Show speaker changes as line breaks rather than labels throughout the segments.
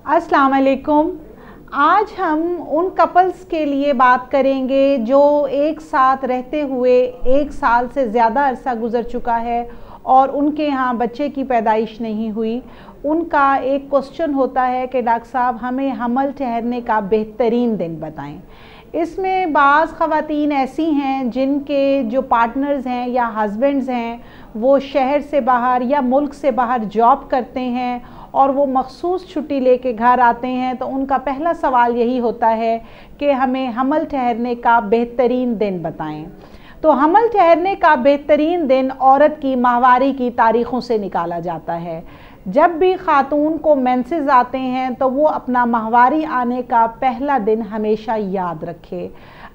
अस्सलाम वालेकुम। आज हम उन कपल्स के लिए बात करेंगे जो एक साथ रहते हुए 1 साल से ज़्यादा अरसा गुज़र चुका है और उनके यहाँ बच्चे की पैदाइश नहीं हुई। उनका एक क्वेश्चन होता है कि डॉक्टर साहब हमें हमल ठहरने का बेहतरीन दिन बताएं। इसमें बाज़ ख़वातीन ऐसी हैं जिनके जो पार्टनर्स हैं या हस्बैंड्स हैं वो शहर से बाहर या मुल्क से बाहर जॉब करते हैं और वो मखसूस छुट्टी लेके घर आते हैं, तो उनका पहला सवाल यही होता है कि हमें हमल ठहरने का बेहतरीन दिन बताएं। तो हमल ठहरने का बेहतरीन दिन औरत की माहवारी की तारीख़ों से निकाला जाता है। जब भी ख़ातून को मेंसेस आते हैं तो वो अपना माहवारी आने का पहला दिन हमेशा याद रखे।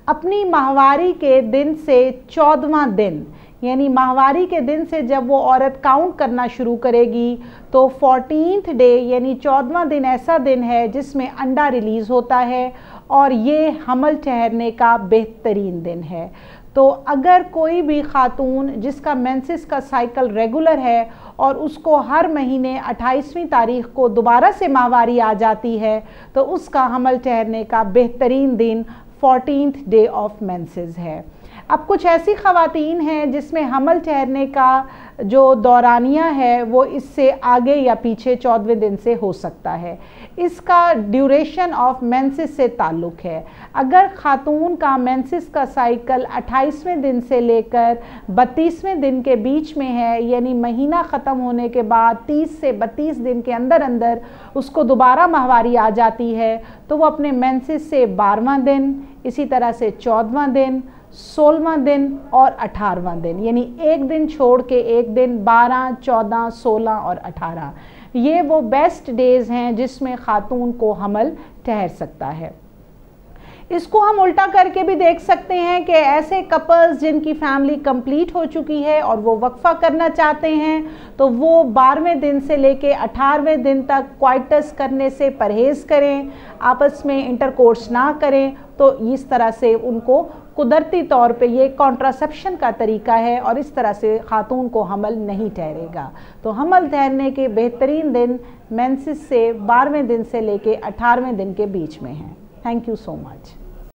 अपनी माहवारी के दिन से 14वां दिन यानी माहवारी के दिन से जब वो औरत काउंट करना शुरू करेगी तो 14th डे यानी 14वां दिन ऐसा दिन है जिसमें अंडा रिलीज़ होता है और ये हमल ठहरने का बेहतरीन दिन है। तो अगर कोई भी ख़ातून जिसका मेंसेस का साइकिल रेगुलर है और उसको हर महीने 28वीं तारीख़ को दोबारा से माहवारी आ जाती है तो उसका हमल ठहरने का बेहतरीन दिन 14th डे ऑफ मेंसेस है। अब कुछ ऐसी ख़वातीन हैं जिसमें हमल ठहरने का जो दौरानिया है वो इससे आगे या पीछे 14वें दिन से हो सकता है। इसका ड्यूरेशन ऑफ मेंसेस से ताल्लुक़ है। अगर ख़ातून का मेंसेस का साइकिल 28वें दिन से लेकर 32वें दिन के बीच में है यानी महीना ख़त्म होने के बाद 30 से 32 दिन के अंदर अंदर उसको दोबारा माहवारी आ जाती है तो वो अपने मेंसेस से 12वां दिन, इसी तरह से 14वां दिन, 16वां दिन और 18वां दिन यानी एक दिन छोड़ के एक दिन 12, 14, 16 और 18 ये वो बेस्ट डेज़ हैं जिसमें ख़ातून को हमल ठहर सकता है। इसको हम उल्टा करके भी देख सकते हैं कि ऐसे कपल्स जिनकी फैमिली कंप्लीट हो चुकी है और वो वक्फा करना चाहते हैं तो वो 12वें दिन से लेके 18वें दिन तक क्वाइटस करने से परहेज़ करें, आपस में इंटरकोर्स ना करें। तो इस तरह से उनको कुदरती तौर पे ये कॉन्ट्रासेप्शन का तरीका है और इस तरह से ख़ातून को हमल नहीं ठहरेगा। तो हमल ठहरने के बेहतरीन दिन मेंसेस से 12वें दिन से लेके 18वें दिन के बीच में हैं। Thank you so much.